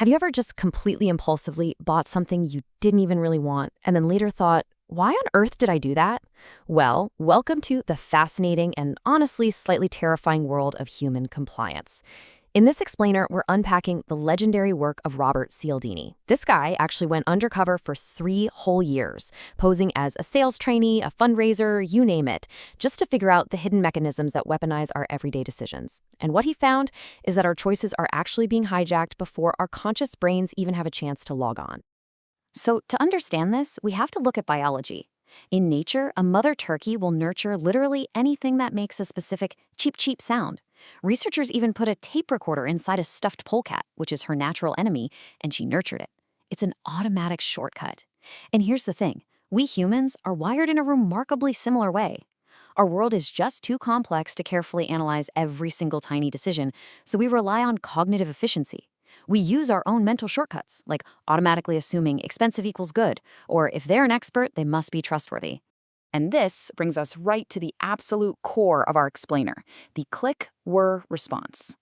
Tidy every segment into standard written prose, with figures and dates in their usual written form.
Have you ever just completely impulsively bought something you didn't even really want and then later thought, why on earth did I do that? Well, welcome to the fascinating and honestly slightly terrifying world of human compliance. In this explainer, we're unpacking the legendary work of Robert Cialdini. This guy actually went undercover for 3 whole years, posing as a sales trainee, a fundraiser, you name it, just to figure out the hidden mechanisms that weaponize our everyday decisions. And what he found is that our choices are actually being hijacked before our conscious brains even have a chance to log on. So to understand this, we have to look at biology. In nature, a mother turkey will nurture literally anything that makes a specific cheep cheep sound. Researchers even put a tape recorder inside a stuffed polecat, which is her natural enemy, and she nurtured it. It's an automatic shortcut. And here's the thing, we humans are wired in a remarkably similar way. Our world is just too complex to carefully analyze every single tiny decision, so we rely on cognitive efficiency. We use our own mental shortcuts, like automatically assuming expensive equals good, or if they're an expert, they must be trustworthy. And this brings us right to the absolute core of our explainer, the click-whir response.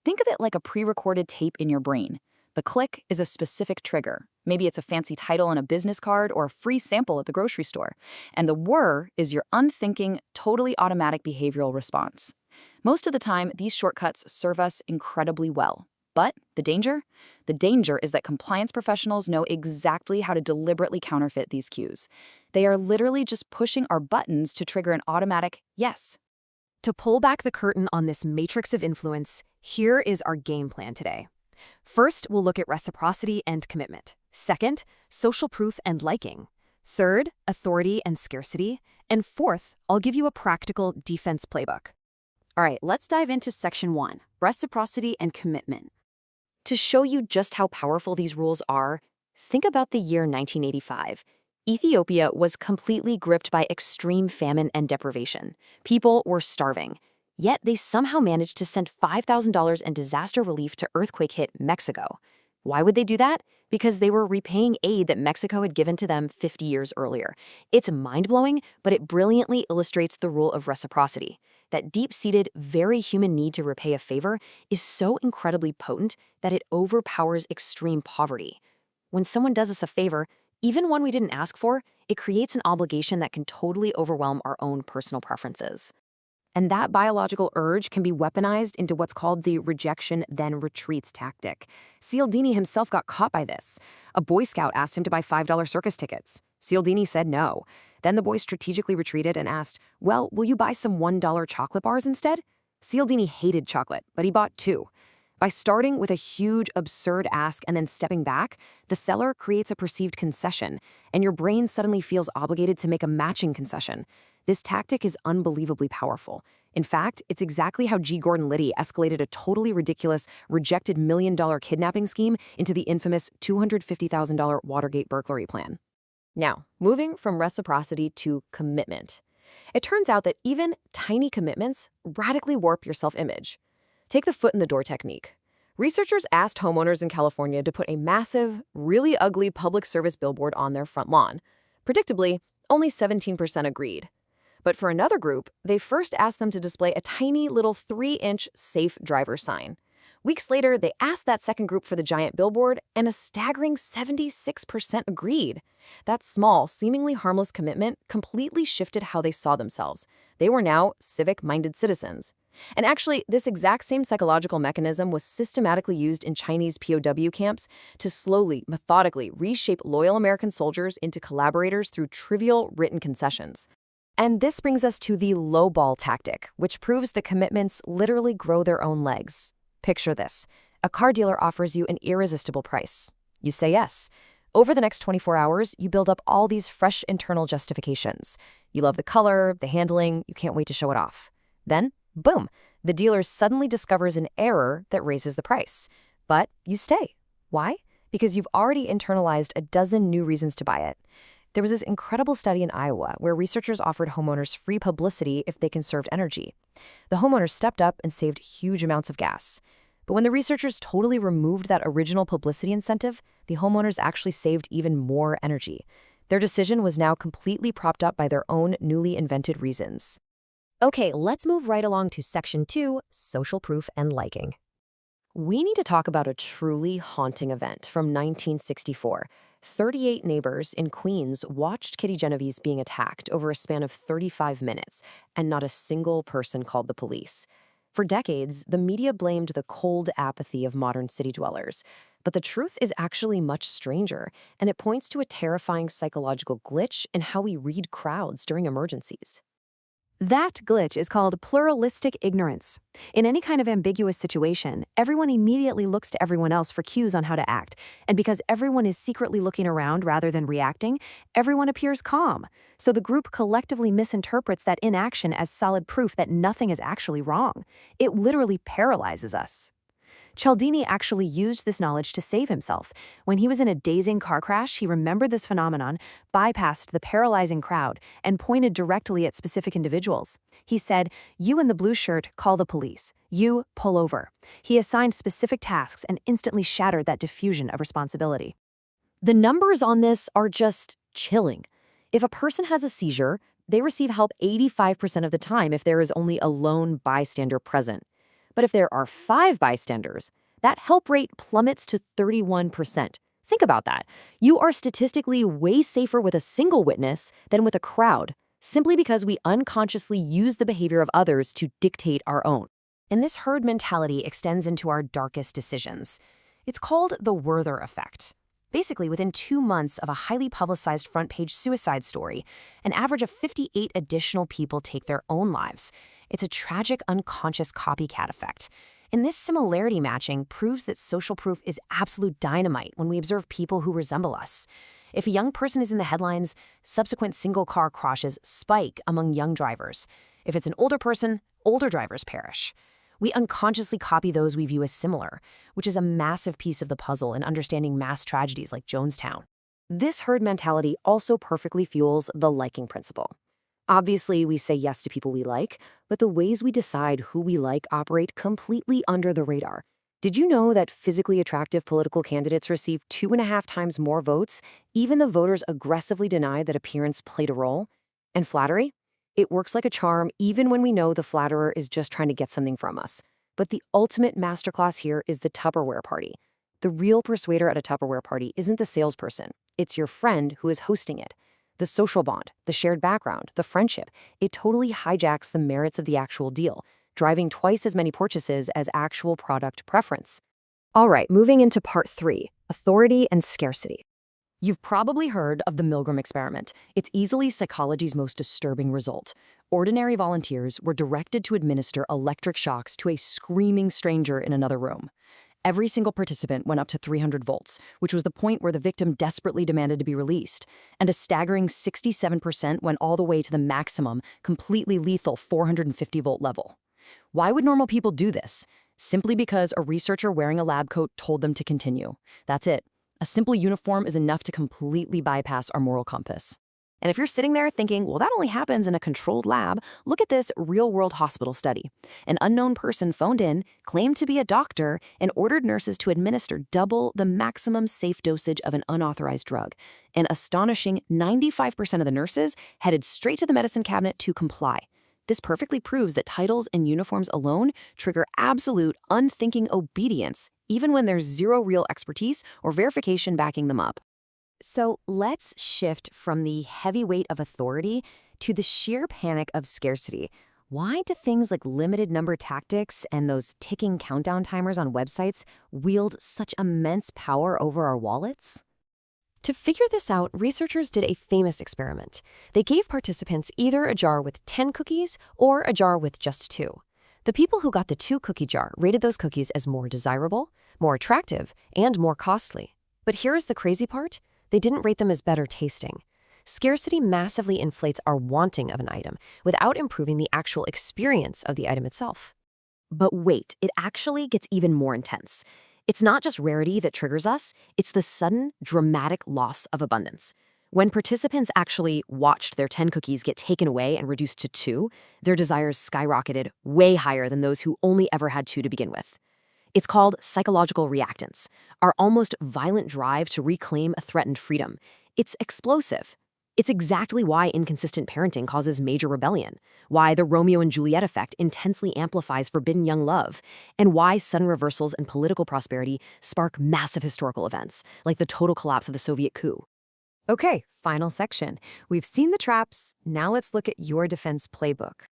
Think of it like a pre-recorded tape in your brain. The click is a specific trigger. Maybe it's a fancy title on a business card or a free sample at the grocery store. And the whir is your unthinking, totally automatic behavioral response. Most of the time, these shortcuts serve us incredibly well. But the danger? The danger is that compliance professionals know exactly how to deliberately counterfeit these cues. They are literally just pushing our buttons to trigger an automatic yes. To pull back the curtain on this matrix of influence, here is our game plan today. First, we'll look at reciprocity and commitment. Second, social proof and liking. Third, authority and scarcity. And fourth, I'll give you a practical defense playbook. All right, let's dive into section 1, reciprocity and commitment. To show you just how powerful these rules are, think about the year 1985. Ethiopia was completely gripped by extreme famine and deprivation. People were starving. Yet they somehow managed to send $5,000 in disaster relief to earthquake-hit Mexico. Why would they do that? Because they were repaying aid that Mexico had given to them 50 years earlier. It's mind-blowing, but it brilliantly illustrates the rule of reciprocity. That deep-seated, very human need to repay a favor is so incredibly potent that it overpowers extreme poverty. When someone does us a favor, even one we didn't ask for, it creates an obligation that can totally overwhelm our own personal preferences. And that biological urge can be weaponized into what's called the rejection then retreats tactic. Cialdini himself got caught by this. A Boy Scout asked him to buy $5 circus tickets. Cialdini said no. Then the boy strategically retreated and asked, well, will you buy some $1 chocolate bars instead? Cialdini hated chocolate, but he bought 2. By starting with a huge, absurd ask and then stepping back, the seller creates a perceived concession, and your brain suddenly feels obligated to make a matching concession. This tactic is unbelievably powerful. In fact, it's exactly how G. Gordon Liddy escalated a totally ridiculous, rejected $1 million kidnapping scheme into the infamous $250,000 Watergate burglary plan. Now, moving from reciprocity to commitment. It turns out that even tiny commitments radically warp your self-image. Take the foot-in-the-door technique. Researchers asked homeowners in California to put a massive, really ugly public service billboard on their front lawn. Predictably, only 17% agreed. But for another group, they first asked them to display a tiny little 3-inch safe driver sign. Weeks later, they asked that second group for the giant billboard, and a staggering 76% agreed. That small, seemingly harmless commitment completely shifted how they saw themselves. They were now civic-minded citizens. And actually, this exact same psychological mechanism was systematically used in Chinese POW camps to slowly, methodically reshape loyal American soldiers into collaborators through trivial written concessions. And this brings us to the lowball tactic, which proves that commitments literally grow their own legs. Picture this. A car dealer offers you an irresistible price. You say yes. Over the next 24 hours, you build up all these fresh internal justifications. You love the color, the handling, you can't wait to show it off. Then, boom, the dealer suddenly discovers an error that raises the price. But you stay. Why? Because you've already internalized a dozen new reasons to buy it. There was this incredible study in Iowa where researchers offered homeowners free publicity if they conserved energy. The homeowners stepped up and saved huge amounts of gas. But when the researchers totally removed that original publicity incentive, the homeowners actually saved even more energy. Their decision was now completely propped up by their own newly invented reasons. Okay, let's move right along to section 2, social proof and liking. We need to talk about a truly haunting event from 1964. 38 neighbors in Queens watched Kitty Genovese being attacked over a span of 35 minutes, and not a single person called the police. For decades, the media blamed the cold apathy of modern city dwellers. But the truth is actually much stranger, and it points to a terrifying psychological glitch in how we read crowds during emergencies. That glitch is called pluralistic ignorance. In any kind of ambiguous situation, everyone immediately looks to everyone else for cues on how to act. And because everyone is secretly looking around rather than reacting, everyone appears calm. So the group collectively misinterprets that inaction as solid proof that nothing is actually wrong. It literally paralyzes us. Cialdini actually used this knowledge to save himself. When he was in a dazing car crash, he remembered this phenomenon, bypassed the paralyzing crowd, and pointed directly at specific individuals. He said, "You in the blue shirt, call the police. You, pull over." He assigned specific tasks and instantly shattered that diffusion of responsibility. The numbers on this are just chilling. If a person has a seizure, they receive help 85% of the time if there is only a lone bystander present. But if there are 5 bystanders, that help rate plummets to 31%. Think about that. You are statistically way safer with a single witness than with a crowd, simply because we unconsciously use the behavior of others to dictate our own. And this herd mentality extends into our darkest decisions. It's called the Werther effect. Basically, within 2 months of a highly publicized front-page suicide story, an average of 58 additional people take their own lives. It's a tragic, unconscious copycat effect. And this similarity matching proves that social proof is absolute dynamite when we observe people who resemble us. If a young person is in the headlines, subsequent single-car crashes spike among young drivers. If it's an older person, older drivers perish. We unconsciously copy those we view as similar, which is a massive piece of the puzzle in understanding mass tragedies like Jonestown. This herd mentality also perfectly fuels the liking principle. Obviously, we say yes to people we like, but the ways we decide who we like operate completely under the radar. Did you know that physically attractive political candidates receive 2.5 times more votes, even though voters aggressively deny that appearance played a role? And flattery? It works like a charm even when we know the flatterer is just trying to get something from us. But the ultimate masterclass here is the Tupperware party. The real persuader at a Tupperware party isn't the salesperson. It's your friend who is hosting it. The social bond, the shared background, the friendship, it totally hijacks the merits of the actual deal, driving twice as many purchases as actual product preference. All right, moving into part 3, authority and scarcity. You've probably heard of the Milgram experiment. It's easily psychology's most disturbing result. Ordinary volunteers were directed to administer electric shocks to a screaming stranger in another room. Every single participant went up to 300 volts, which was the point where the victim desperately demanded to be released. And a staggering 67% went all the way to the maximum, completely lethal 450-volt level. Why would normal people do this? Simply because a researcher wearing a lab coat told them to continue. That's it. A simple uniform is enough to completely bypass our moral compass. And if you're sitting there thinking, well, that only happens in a controlled lab, look at this real-world hospital study. An unknown person phoned in, claimed to be a doctor, and ordered nurses to administer double the maximum safe dosage of an unauthorized drug. An astonishing 95% of the nurses headed straight to the medicine cabinet to comply. This perfectly proves that titles and uniforms alone trigger absolute, unthinking obedience, even when there's zero real expertise or verification backing them up. So let's shift from the heavy weight of authority to the sheer panic of scarcity. Why do things like limited number tactics and those ticking countdown timers on websites wield such immense power over our wallets? To figure this out, researchers did a famous experiment. They gave participants either a jar with 10 cookies or a jar with just 2. The people who got the 2-cookie jar rated those cookies as more desirable, more attractive, and more costly. But here is the crazy part. They didn't rate them as better tasting. Scarcity massively inflates our wanting of an item without improving the actual experience of the item itself. But wait, it actually gets even more intense. It's not just rarity that triggers us, it's the sudden, dramatic loss of abundance. When participants actually watched their 10 cookies get taken away and reduced to 2, their desires skyrocketed way higher than those who only ever had 2 to begin with. It's called psychological reactance, our almost violent drive to reclaim a threatened freedom. It's explosive. It's exactly why inconsistent parenting causes major rebellion, why the Romeo and Juliet effect intensely amplifies forbidden young love, and why sudden reversals in political prosperity spark massive historical events, like the total collapse of the Soviet coup. Okay, final section. We've seen the traps, now let's look at your defense playbook.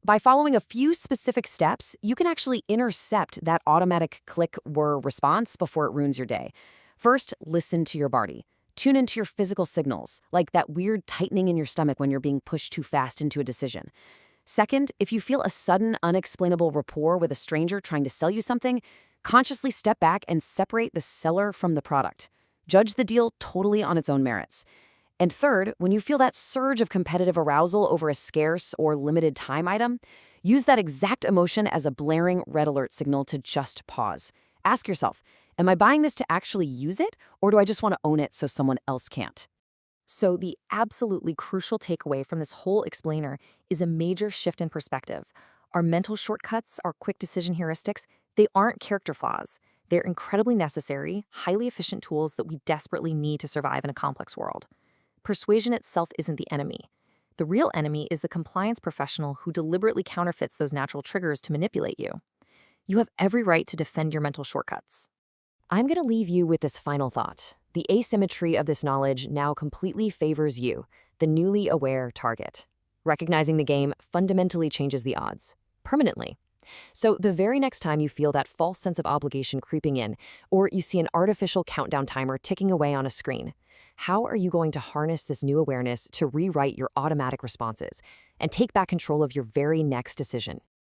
By following a few specific steps, you can actually intercept that automatic click-whir response before it ruins your day. First, listen to your body. Tune into your physical signals, like that weird tightening in your stomach when you're being pushed too fast into a decision. Second, if you feel a sudden, unexplainable rapport with a stranger trying to sell you something, consciously step back and separate the seller from the product. Judge the deal totally on its own merits. And third, when you feel that surge of competitive arousal over a scarce or limited time item, use that exact emotion as a blaring red alert signal to just pause. Ask yourself, am I buying this to actually use it, or do I just want to own it so someone else can't? So the absolutely crucial takeaway from this whole explainer is a major shift in perspective. Our mental shortcuts, our quick decision heuristics, they aren't character flaws. They're incredibly necessary, highly efficient tools that we desperately need to survive in a complex world. Persuasion itself isn't the enemy. The real enemy is the compliance professional who deliberately counterfeits those natural triggers to manipulate you. You have every right to defend your mental shortcuts. I'm going to leave you with this final thought. The asymmetry of this knowledge now completely favors you, the newly aware target. Recognizing the game fundamentally changes the odds, permanently. So the very next time you feel that false sense of obligation creeping in, or you see an artificial countdown timer ticking away on a screen, how are you going to harness this new awareness to rewrite your automatic responses and take back control of your very next decision?